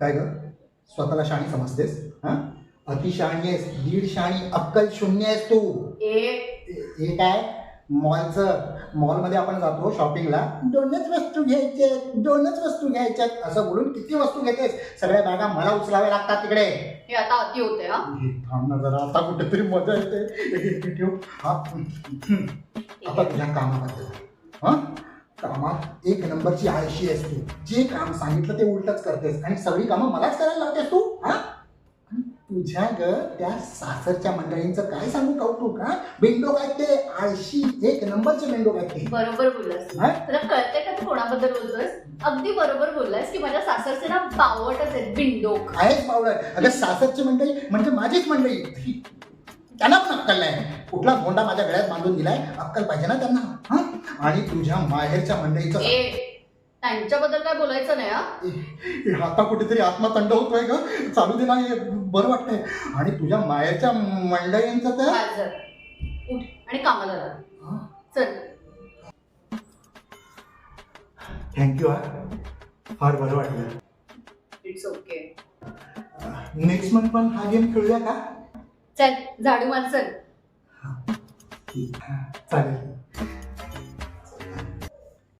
काय ग स्वतःला शहाणी समजतेस? हा अतिशहाणी आहेस, दीड शहाणी, अक्कल शून्य आहेस तू. हे काय मॉलमध्ये आपण जातो शॉपिंगला, दोनच वस्तू घ्यायच्यात असं बोलून किती वस्तू घेतेस? सगळ्या बॅगा मला उचलाव्या लागतात तिकडे. हे आता अति होते. हा थांब ना जरा, आता कुठेतरी मजा येते. ठेव हा. आता तुझ्या कामाबद्दल, हा कामात एक नंबरची आळशी आहेस तू. जे काम सांगितलं ते उलटच करतेस आणि सगळी कामं मलाच करायला लावतेस तू. हा तुझ्या ग त्या सासरच्या मंडळींचं काय सांगू कौतुक? हा बेंडो काय ते आळशी, एक नंबरचे बेंडो काय ते. बरोबर बोललास. तुला कळतंय का तू कोणाबद्दल बोलतोयस? अगदी बरोबर बोललास की माझ्या सासरचे ना बावटच आहेत, बिंडोक आहेच पावलं. अगं सासरची मंडळी म्हणजे माझीच मंडळी, त्यांना पण अक्कल नाही. कुठला भोंडा माझ्या गळ्यात बांधून दिलाय? अक्कल पाहिजे ना त्यांना. हा आणि तुझ्या माहेरच्या मंडळीचं त्यांच्याबद्दल काय बोलायचं नाही. हा आता कुठेतरी आत्मतंड होतोय ग. चालू दे ना, हे बरं वाटतंय. आणि तुझ्या माहेरच्या मंडळींचं तर उठ आणि कामाला लाग. चल. थँक्यू. फार बरं वाटलं. It's okay. नेक्स्ट मंथ पण हा गेम खेळूया का? चल झाडू मार. चल. चालेल.